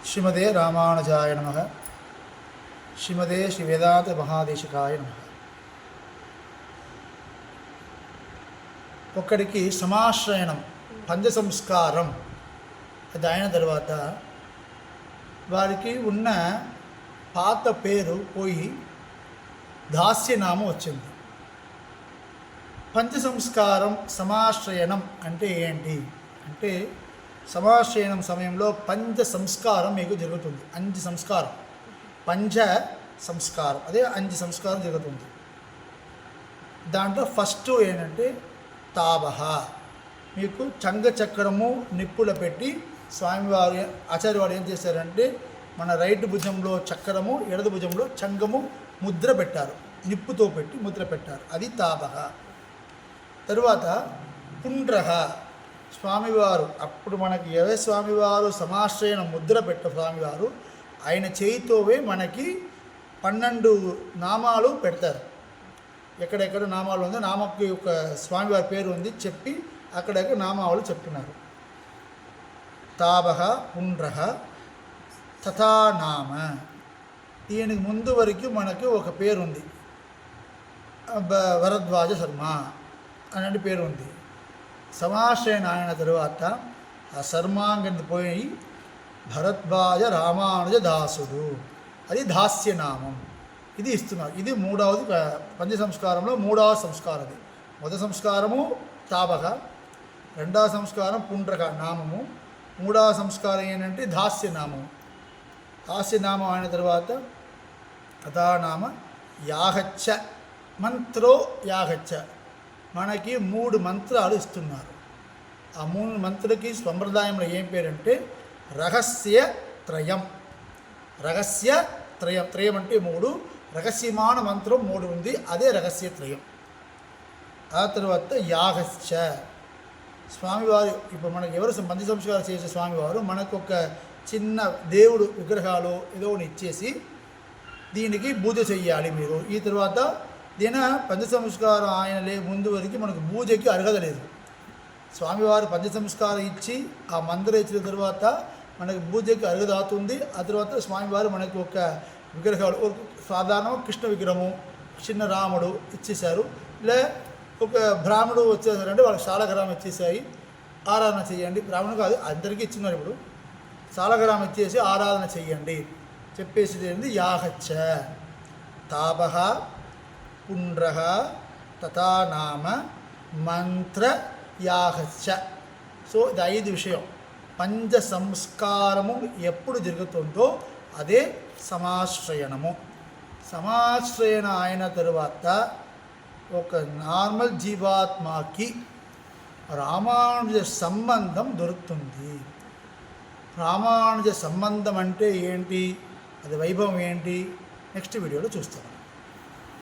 श्रीमदे रामानुजाय नमः। श्रीमदे श्री वेदांत महादेशिकाय नमः। ఒక్కడికి సమాశ్రయణం పంచ సంస్కారం అది అయిన తర్వాత వారికి ఉన్న పాత పేరు పోయి దాస్యనామం వచ్చింది. పంచ సంస్కారం సమాశ్రయణం అంటే ఏంటి అంటే సమాశ్రయణం సమయంలో పంచ సంస్కారం మీకు జరుగుతుంది. అంజు సంస్కారం పంచ సంస్కారం అదే అంజు సంస్కారం జరుగుతుంది. దాంట్లో ఫస్ట్ ఏంటంటే తాబహ, మీకు చంగ చక్రము నిప్పుల పెట్టి స్వామివారు ఆచార్యవారు ఏం చేశారంటే మన రైట్ భుజంలో చక్రము ఎడదు భుజంలో చంగము ముద్ర పెట్టారు, నిప్పుతో పెట్టి ముద్ర పెట్టారు, అది తాబహ. తరువాత పుండ్రహ, స్వామివారు అప్పుడు మనకి ఏ స్వామివారు సమాశ్రయణ ముద్ర పెట్ట స్వామివారు ఆయన చేయితోవే మనకి 12 నామాలు పెడతారు. ఎక్కడెక్కడ నామాలు ఉందో నామకి ఒక స్వామివారి పేరు ఉంది చెప్పి అక్కడెక్కడ నామాలు చెప్తున్నారు. తాబహ పుండ్రహ తథానామ, దీనికి ముందు వరకు మనకి ఒక పేరు ఉంది, భరద్వాజ శర్మ అనే పేరు ఉంది. సమాశ్రయణ అయిన తరువాత ఆ శర్మాంగని పోయి భరద్వాజ రామానుజ దాసుడు, అది దాస్యనామం, ఇది ఇస్తున్నారు. ఇది మూడవది పంచ సంస్కారంలో మూడవ సంస్కారం. అది మొదటి సంస్కారము తాబక, రెండవ సంస్కారం పుండ్రక నామము, మూడవ సంస్కారం ఏంటంటే దాస్యనామం. దాస్యనామం అయిన తర్వాత అథానామ యాగచ్చ, మంత్రో యాగచ్చ, మనకి 3 మంత్రాలు ఇస్తున్నారు. ఆ 3 మంత్రులకి సంప్రదాయంలో ఏం పేరంటే రహస్యత్రయం. రహస్యత్రయం, త్రయం అంటే 3, రహస్యమాన మంత్రం 3 ఉంది, అదే రహస్యత్రయం. ఆ తర్వాత యాగచ్చ, స్వామివారు ఇప్పుడు మనకు ఎవరు పంచ సంస్కారం చేసే స్వామివారు మనకు ఒక చిన్న దేవుడు విగ్రహాలు ఏదో ఇచ్చేసి దీనికి పూజ చెయ్యాలి మీరు. ఈ తర్వాత దీని పంచ సంస్కారం ఆయన ముందు వరకు మనకు పూజకి అర్హత లేదు. స్వామివారు పంచ సంస్కారం ఇచ్చి ఆ మందిరం ఇచ్చిన తర్వాత మనకు పూజకి అర్హత అవుతుంది. ఆ తర్వాత స్వామివారు మనకు ఒక విగ్రహాలు, సాధారణ కృష్ణ విగ్రహము, చిన్న రాముడు ఇచ్చేశారు, లే ఒక బ్రాహ్మణుడు వచ్చేసారంటే వాళ్ళకి శాలగ్రామం ఇచ్చేసాయి, ఆరాధన చేయండి. బ్రాహ్మణుడు కాదు అందరికీ ఇచ్చినారు. ఇప్పుడు శాలగ్రామం ఇచ్చేసి ఆరాధన చెయ్యండి చెప్పేసి ఏంది యాగచ్చ. తాపహ పుండ్రహ తథానామ మంత్ర యాగచ్చ. సో ఇది 5 విషయం. పంచ సంస్కారము ఎప్పుడు జరుగుతుందో అదే సమాశ్రయణము. సమాశ్రయణ అయిన తరువాత ఒక నార్మల్ జీవాత్మకి రామానుజ సంబంధం దొరుకుతుంది. రామానుజ సంబంధం అంటే ఏంటి, అది వైభవం ఏంటి, నెక్స్ట్ వీడియోలో చూస్తాం.